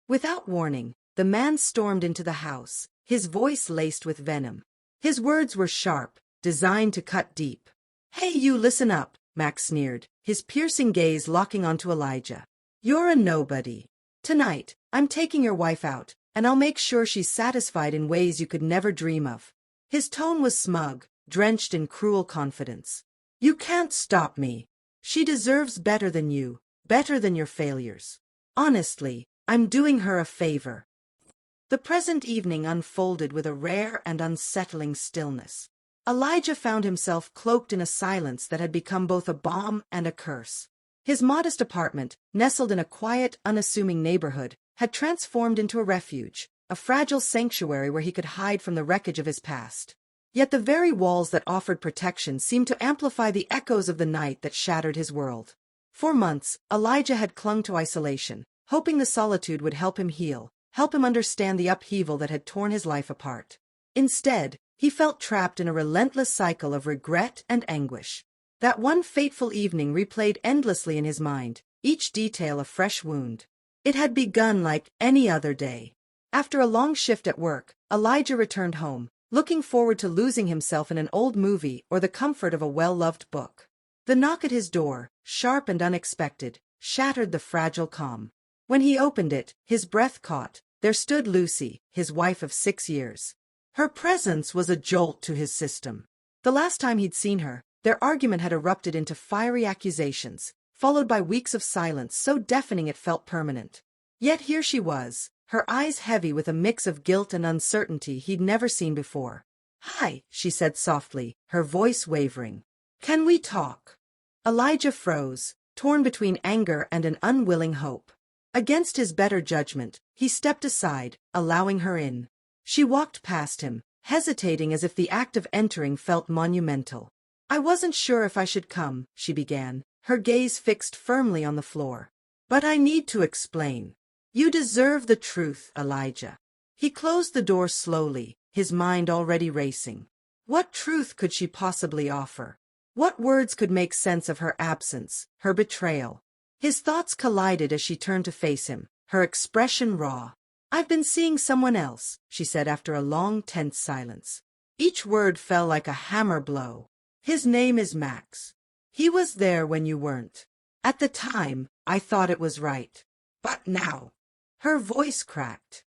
Without warning, the man stormed into the house, his voice laced with venom. His words were sharp, designed to cut deep. "Hey, you, listen up," Max sneered, his piercing gaze locking onto Elijah. "You're a nobody. Tonight, I'm taking your wife out, and I'll make sure she's satisfied in ways you could never dream of." His tone was smug, drenched in cruel confidence. "You can't stop me. She deserves better than you, better than your failures. Honestly, I'm doing her a favor." The present evening unfolded with a rare and unsettling stillness. Elijah found himself cloaked in a silence that had become both a balm and a curse. His modest apartment, nestled in a quiet, unassuming neighborhood, had transformed into a refuge, a fragile sanctuary where he could hide from the wreckage of his past. Yet the very walls that offered protection seemed to amplify the echoes of the night that shattered his world. For months, Elijah had clung to isolation, hoping the solitude would help him heal, help him understand the upheaval that had torn his life apart. Instead, he felt trapped in a relentless cycle of regret and anguish. That one fateful evening replayed endlessly in his mind, each detail a fresh wound. It had begun like any other day. After a long shift at work, Elijah returned home, looking forward to losing himself in an old movie or the comfort of a well-loved book. The knock at his door, sharp and unexpected, shattered the fragile calm. When he opened it, his breath caught. There stood Lucy, his wife of 6 years. Her presence was a jolt to his system. The last time he'd seen her, their argument had erupted into fiery accusations, followed by weeks of silence so deafening it felt permanent. Yet here she was, her eyes heavy with a mix of guilt and uncertainty he'd never seen before. "Hi," she said softly, her voice wavering. "Can we talk?" Elijah froze, torn between anger and an unwilling hope. Against his better judgment, he stepped aside, allowing her in. She walked past him, hesitating as if the act of entering felt monumental. "I wasn't sure if I should come," she began, her gaze fixed firmly on the floor. "But I need to explain. You deserve the truth, Elijah." He closed the door slowly, his mind already racing. What truth could she possibly offer? What words could make sense of her absence, her betrayal? His thoughts collided as she turned to face him, her expression raw. "I've been seeing someone else," she said after a long, tense silence. Each word fell like a hammer blow. "His name is Max. He was there when you weren't. At the time, I thought it was right. But now—" Her voice cracked.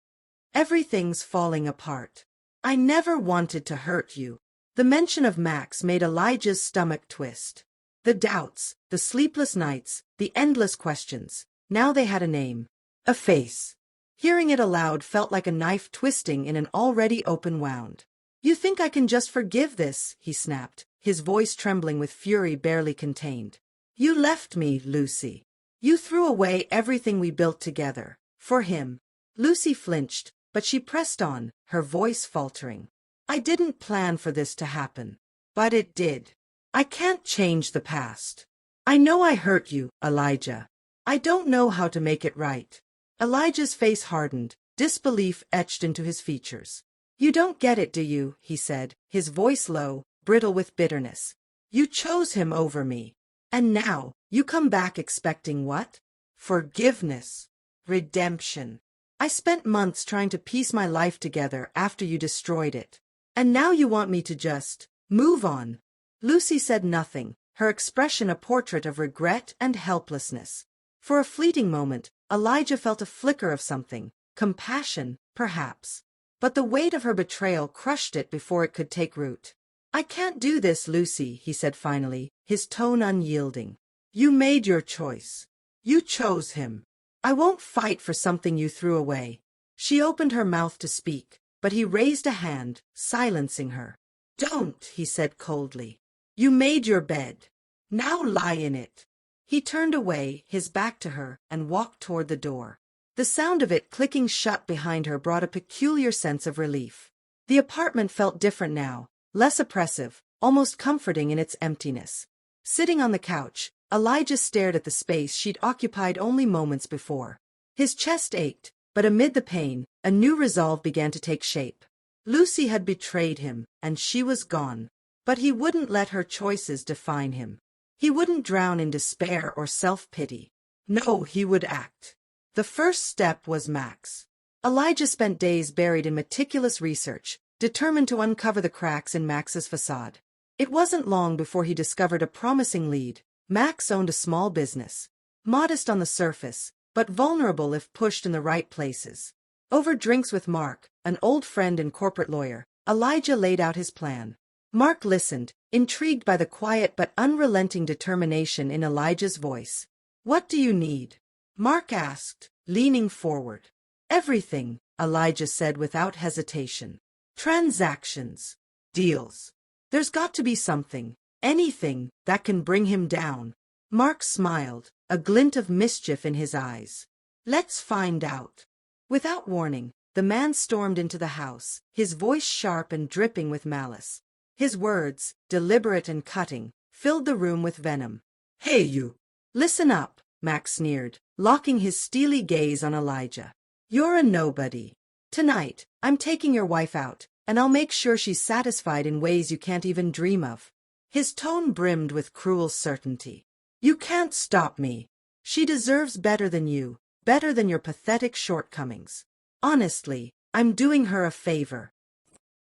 "Everything's falling apart. I never wanted to hurt you." The mention of Max made Elijah's stomach twist. The doubts, the sleepless nights, the endless questions. Now they had a name. A face. Hearing it aloud felt like a knife twisting in an already open wound. "You think I can just forgive this?" he snapped, his voice trembling with fury barely contained. "You left me, Lucy. You threw away everything we built together. For him." Lucy flinched, but she pressed on, her voice faltering. "I didn't plan for this to happen. But it did. I can't change the past. I know I hurt you, Elijah. I don't know how to make it right." Elijah's face hardened, disbelief etched into his features. "You don't get it, do you?" he said, his voice low, brittle with bitterness. "You chose him over me. And now, you come back expecting what? Forgiveness. Redemption. I spent months trying to piece my life together after you destroyed it. And now you want me to just move on." Lucy said nothing, her expression a portrait of regret and helplessness. For a fleeting moment, Elijah felt a flicker of something, compassion, perhaps. But the weight of her betrayal crushed it before it could take root. "I can't do this, Lucy," he said finally, his tone unyielding. "You made your choice. You chose him. I won't fight for something you threw away." She opened her mouth to speak, but he raised a hand, silencing her. "Don't," he said coldly. "You made your bed. Now lie in it." He turned away, his back to her, and walked toward the door. The sound of it clicking shut behind her brought a peculiar sense of relief. The apartment felt different now, less oppressive, almost comforting in its emptiness. Sitting on the couch, Elijah stared at the space she'd occupied only moments before. His chest ached, but amid the pain, a new resolve began to take shape. Lucy had betrayed him, and she was gone. But he wouldn't let her choices define him. He wouldn't drown in despair or self-pity. No, he would act. The first step was Max. Elijah spent days buried in meticulous research, determined to uncover the cracks in Max's facade. It wasn't long before he discovered a promising lead. Max owned a small business, modest on the surface, but vulnerable if pushed in the right places. Over drinks with Mark, an old friend and corporate lawyer, Elijah laid out his plan. Mark listened, intrigued by the quiet but unrelenting determination in Elijah's voice. "What do you need?" Mark asked, leaning forward. "Everything," Elijah said without hesitation. "Transactions. Deals. There's got to be something, anything, that can bring him down." Mark smiled, a glint of mischief in his eyes. "Let's find out." Without warning, the man stormed into the house, his voice sharp and dripping with malice. His words, deliberate and cutting, filled the room with venom. "Hey you! Listen up," Max sneered, locking his steely gaze on Elijah. "You're a nobody. Tonight, I'm taking your wife out, and I'll make sure she's satisfied in ways you can't even dream of." His tone brimmed with cruel certainty. "You can't stop me. She deserves better than you, better than your pathetic shortcomings. Honestly, I'm doing her a favor."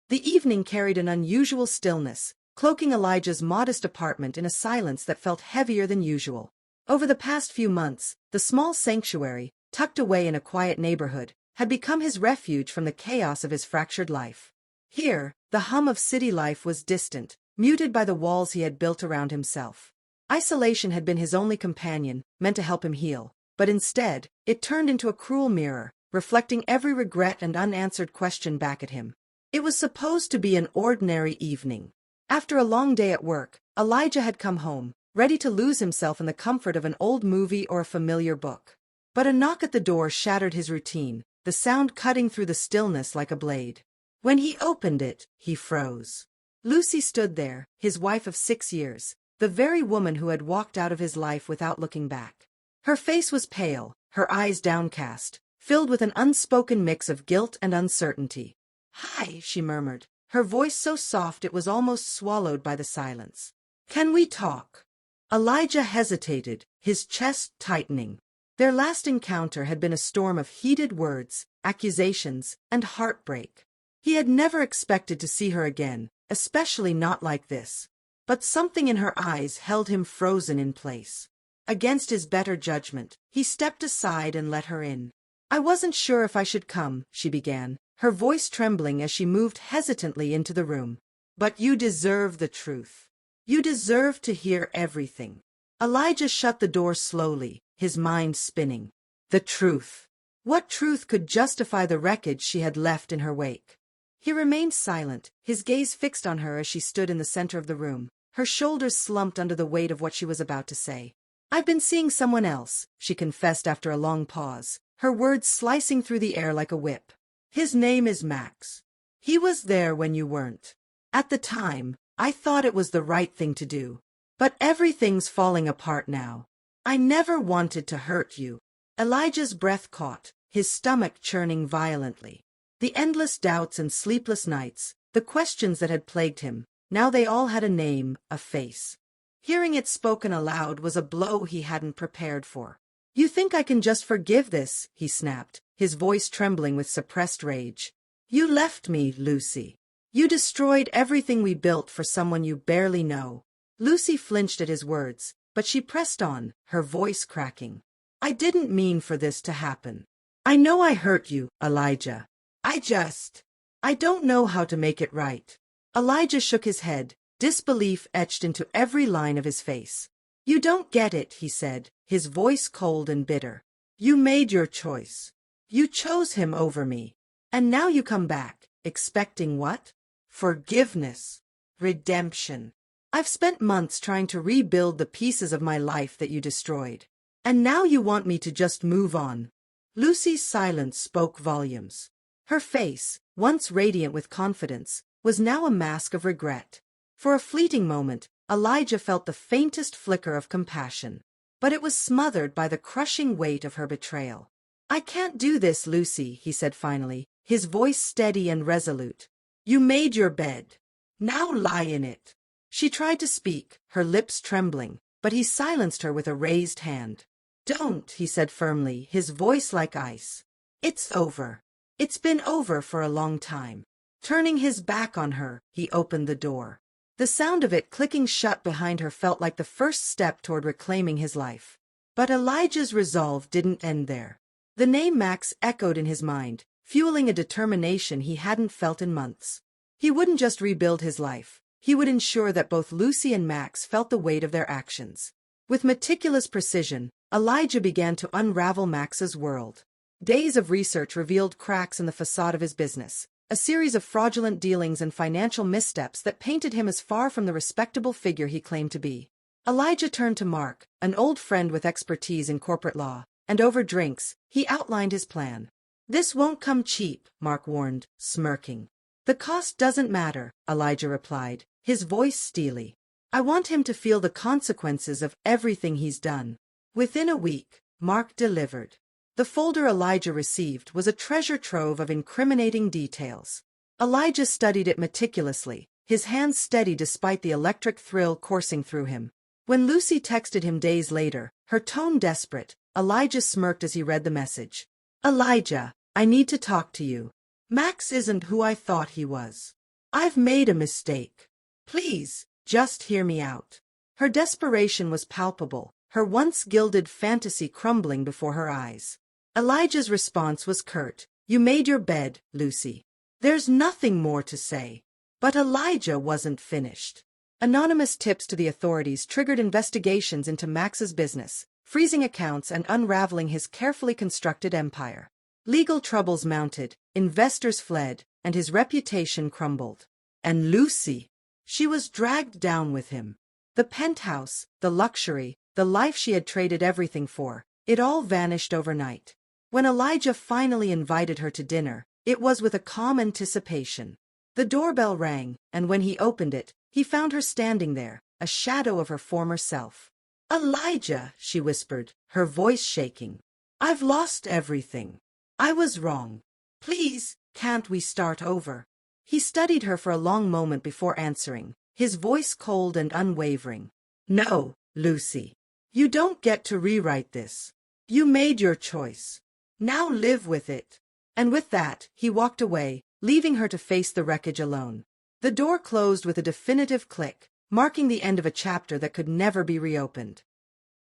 The evening carried an unusual stillness, cloaking Elijah's modest apartment in a silence that felt heavier than usual. Over the past few months, the small sanctuary, tucked away in a quiet neighborhood, had become his refuge from the chaos of his fractured life. Here, the hum of city life was distant, muted by the walls he had built around himself. Isolation had been his only companion, meant to help him heal, but instead, it turned into a cruel mirror, reflecting every regret and unanswered question back at him. It was supposed to be an ordinary evening. After a long day at work, Elijah had come home, ready to lose himself in the comfort of an old movie or a familiar book. But a knock at the door shattered his routine, the sound cutting through the stillness like a blade. When he opened it, he froze. Lucy stood there, his wife of 6 years, the very woman who had walked out of his life without looking back. Her face was pale, her eyes downcast, filled with an unspoken mix of guilt and uncertainty. "Hi," she murmured, her voice so soft it was almost swallowed by the silence. "Can we talk?" Elijah hesitated, his chest tightening. Their last encounter had been a storm of heated words, accusations, and heartbreak. He had never expected to see her again, especially not like this. But something in her eyes held him frozen in place. Against his better judgment, he stepped aside and let her in. "I wasn't sure if I should come," she began, her voice trembling as she moved hesitantly into the room. "But you deserve the truth. You deserve to hear everything." Elijah shut the door slowly, his mind spinning. The truth. What truth could justify the wreckage she had left in her wake? He remained silent, his gaze fixed on her as she stood in the center of the room, her shoulders slumped under the weight of what she was about to say. "I've been seeing someone else," she confessed after a long pause, her words slicing through the air like a whip. "His name is Max. He was there when you weren't. At the time, I thought it was the right thing to do. But everything's falling apart now. I never wanted to hurt you." Elijah's breath caught, his stomach churning violently. The endless doubts and sleepless nights, the questions that had plagued him, now they all had a name, a face. Hearing it spoken aloud was a blow he hadn't prepared for. "You think I can just forgive this?" he snapped, his voice trembling with suppressed rage. "You left me, Lucy. You destroyed everything we built for someone you barely know." Lucy flinched at his words, but she pressed on, her voice cracking. "I didn't mean for this to happen. I know I hurt you, Elijah. I don't know how to make it right." Elijah shook his head, disbelief etched into every line of his face. "You don't get it," he said, his voice cold and bitter. "You made your choice. You chose him over me. And now you come back, expecting what? Forgiveness. Redemption. I've spent months trying to rebuild the pieces of my life that you destroyed. And now you want me to just move on." Lucy's silence spoke volumes. Her face, once radiant with confidence, was now a mask of regret. For a fleeting moment, Elijah felt the faintest flicker of compassion. But it was smothered by the crushing weight of her betrayal. "I can't do this, Lucy," he said finally, his voice steady and resolute. "You made your bed. Now lie in it." She tried to speak, her lips trembling, but he silenced her with a raised hand. Don't, he said firmly, his voice like ice. It's over. It's been over for a long time. Turning his back on her, he opened the door. The sound of it clicking shut behind her felt like the first step toward reclaiming his life. But Elijah's resolve didn't end there. The name Max echoed in his mind, fueling a determination he hadn't felt in months. He wouldn't just rebuild his life. He would ensure that both Lucy and Max felt the weight of their actions. With meticulous precision, Elijah began to unravel Max's world. Days of research revealed cracks in the facade of his business, a series of fraudulent dealings and financial missteps that painted him as far from the respectable figure he claimed to be. Elijah turned to Mark, an old friend with expertise in corporate law, and over drinks, he outlined his plan. "This won't come cheap," Mark warned, smirking. "The cost doesn't matter," Elijah replied, his voice steely. "I want him to feel the consequences of everything he's done." Within a week, Mark delivered. The folder Elijah received was a treasure trove of incriminating details. Elijah studied it meticulously, his hands steady despite the electric thrill coursing through him. When Lucy texted him days later, her tone desperate, Elijah smirked as he read the message. "Elijah, I need to talk to you. Max isn't who I thought he was. I've made a mistake. Please, just hear me out." Her desperation was palpable, her once gilded fantasy crumbling before her eyes. Elijah's response was curt. "You made your bed, Lucy. There's nothing more to say." But Elijah wasn't finished. Anonymous tips to the authorities triggered investigations into Max's business, freezing accounts and unraveling his carefully constructed empire. Legal troubles mounted, investors fled, and his reputation crumbled. And Lucy, she was dragged down with him. The penthouse, the luxury, the life she had traded everything for, it all vanished overnight. When Elijah finally invited her to dinner, it was with a calm anticipation. The doorbell rang, and when he opened it, he found her standing there, a shadow of her former self. "Elijah," she whispered, her voice shaking. "I've lost everything. I was wrong. Please, can't we start over?" He studied her for a long moment before answering, his voice cold and unwavering. "No, Lucy. You don't get to rewrite this. You made your choice. Now live with it." And with that, he walked away, leaving her to face the wreckage alone. The door closed with a definitive click, marking the end of a chapter that could never be reopened.